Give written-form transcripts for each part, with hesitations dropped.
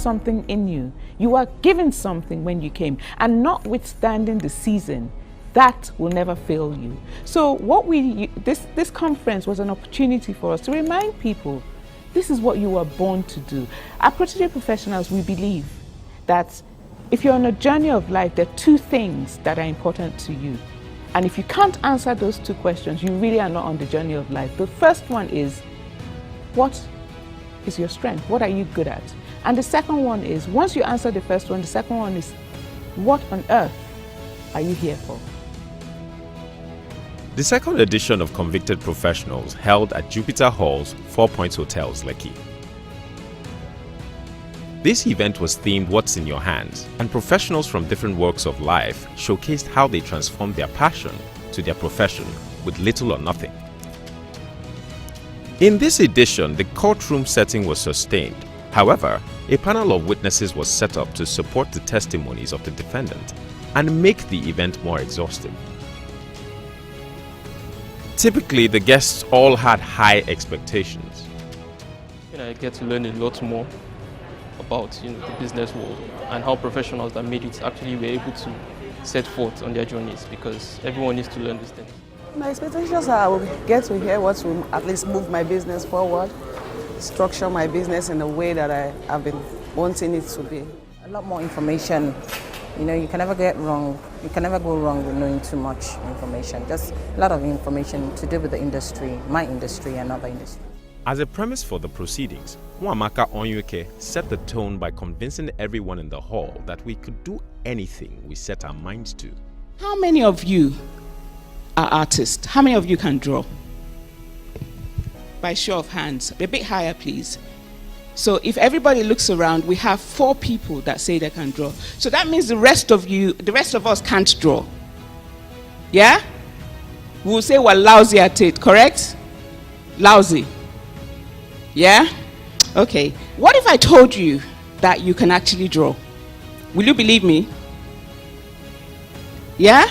something in you. You are given something when you came, and notwithstanding the season, that will never fail you. So this conference was an opportunity for us to remind people, this is what you were born to do. At Protege Professionals, we believe that if you're on a journey of life, there are two things that are important to you. And if you can't answer those two questions, you really are not on the journey of life. The first one is, what is your strength? What are you good at? And the second one is, once you answer the first one, the second one is, what on earth are you here for? The second edition of Convicted Professionals held at Jupiter Hall's 4 Points Hotels, Lekki. This event was themed What's in Your Hands, and professionals from different walks of life showcased how they transformed their passion to their profession with little or nothing. In this edition, the courtroom setting was sustained. However, a panel of witnesses was set up to support the testimonies of the defendant and make the event more exhaustive. Typically, the guests all had high expectations. I get to learn a lot more about the business world and how professionals that made it actually were able to set forth on their journeys, because everyone needs to learn these things. My expectations are I will get to hear what will at least move my business forward, structure my business in a way that I have been wanting it to be. A lot more information. You can never get wrong. You can never go wrong with knowing too much information. Just a lot of information to do with the industry, my industry and other industries. As a premise for the proceedings, Nwamaka Onyuke set the tone by convincing everyone in the hall that we could do anything we set our minds to. How many of you are artists? How many of you can draw? By show of hands. A bit higher, please. So if everybody looks around, we have 4 people that say they can draw. So that means the rest of us can't draw. Yeah? We'll say we're lousy at it, correct? Lousy. Yeah? Okay. What if I told you that you can actually draw? Will you believe me? Yeah?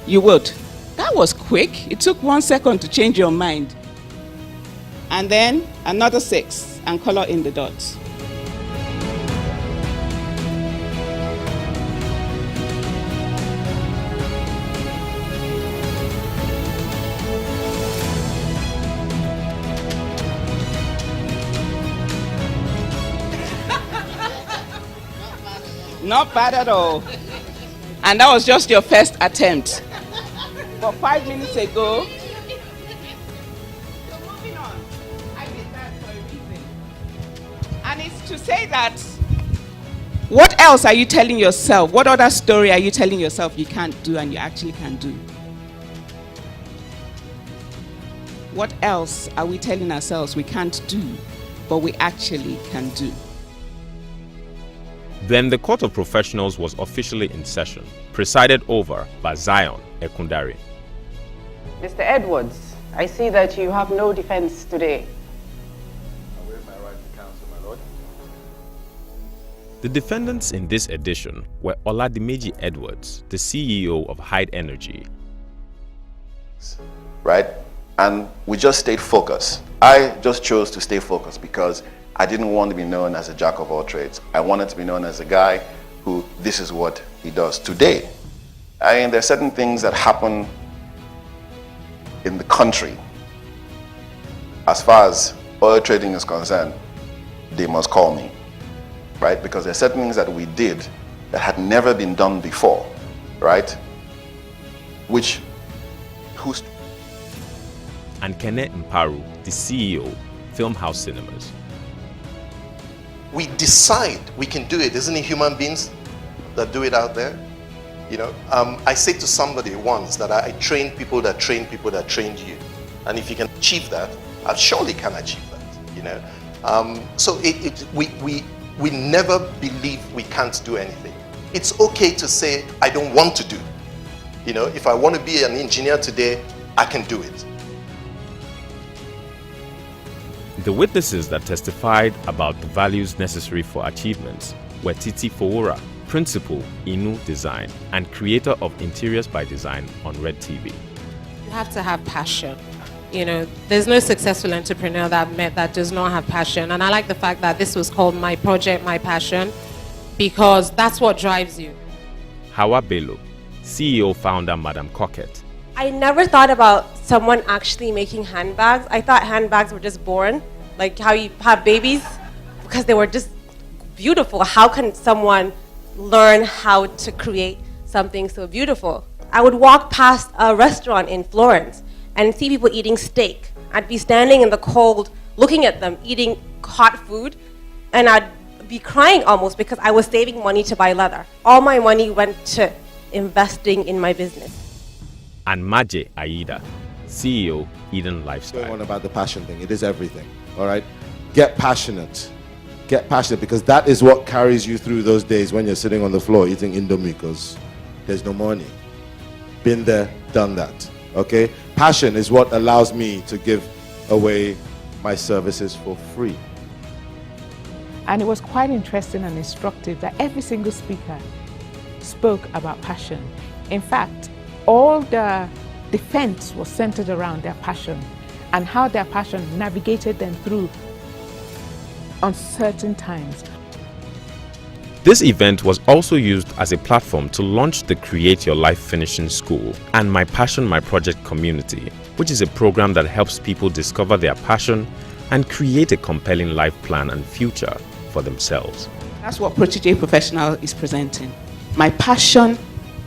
You would. That was quick. It took 1 second to change your mind. And then another 6 and color in the dots. Not bad at all. And that was just your first attempt. But 5 minutes ago, so moving on, I did that for a reason. And it's to say that, what else are you telling yourself? What other story are you telling yourself you can't do and you actually can do? What else are we telling ourselves we can't do, but we actually can do? Then the Court of Professionals was officially in session, presided over by Zion Ekundari. Mr. Edwards, I see that you have no defense today. I waive my right to counsel, my lord. The defendants in this edition were Oladimeji Edwards, the CEO of Hyde Energy. Right? And we just stayed focused. I just chose to stay focused because I didn't want to be known as a jack of all trades. I wanted to be known as a guy who, this is what he does today. And there are certain things that happen in the country. As far as oil trading is concerned, they must call me, right? Because there are certain things that we did that had never been done before, right? And Kene Mparu, the CEO, Filmhouse Cinemas. We decide we can do it. Isn't it human beings that do it out there? I said to somebody once that I train people that train people that trained you. And if you can achieve that, I surely can achieve that, So we never believe we can't do anything. It's okay to say, I don't want to do. If I want to be an engineer today, I can do it. The witnesses that testified about the values necessary for achievements were Titi Fowora, Principal, Inu Design, and creator of Interiors by Design on Red TV. You have to have passion. You know, there's no successful entrepreneur that I've met that does not have passion. And I like the fact that this was called My Project, My Passion, because that's what drives you. Hawa Bello, CEO founder Madam Coquette. I never thought about someone actually making handbags. I thought handbags were just born, like how you have babies, because they were just beautiful. How can someone learn how to create something so beautiful? I would walk past a restaurant in Florence and see people eating steak. I'd be standing in the cold looking at them eating hot food, and I'd be crying almost because I was saving money to buy leather. All my money went to investing in my business. And Maje Aida, CEO Eden Lifestyle. Going on about the passion thing, it is everything, all right? Get passionate. Get passionate, because that is what carries you through those days when you're sitting on the floor eating Indomie because there's no money. Been there, done that, okay? Passion is what allows me to give away my services for free. And it was quite interesting and instructive that every single speaker spoke about passion. In fact, all the defense was centered around their passion and how their passion navigated them through uncertain times. This event was also used as a platform to launch the Create Your Life Finishing School and My Passion, My Project community, which is a program that helps people discover their passion and create a compelling life plan and future for themselves. That's what Protege Professional is presenting. My Passion,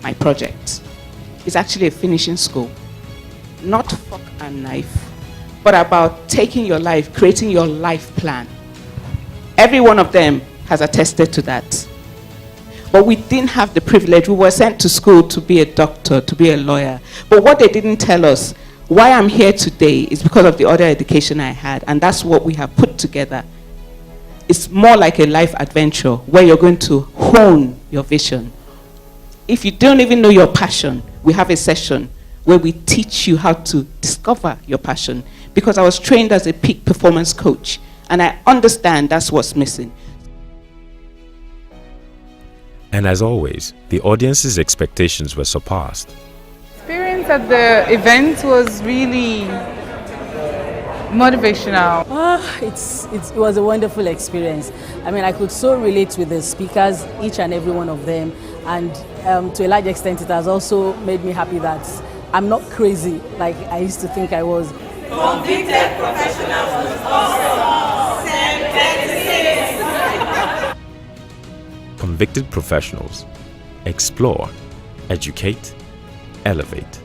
My Project. It's actually a finishing school. Not fork and knife, but about taking your life, creating your life plan. Every one of them has attested to that. But we didn't have the privilege. We were sent to school to be a doctor, to be a lawyer. But what they didn't tell us, why I'm here today, is because of the other education I had. And that's what we have put together. It's more like a life adventure where you're going to hone your vision. If you don't even know your passion, we have a session where we teach you how to discover your passion. Because I was trained as a peak performance coach, and I understand that's what's missing. And as always, the audience's expectations were surpassed. Experience at the event was really motivational. It was a wonderful experience. I mean, I could so relate with the speakers, each and every one of them, and to a large extent it has also made me happy that I'm not crazy like I used to think I was. Convicted professionals was awesome. 1036. Convicted Professionals. Explore, educate, elevate.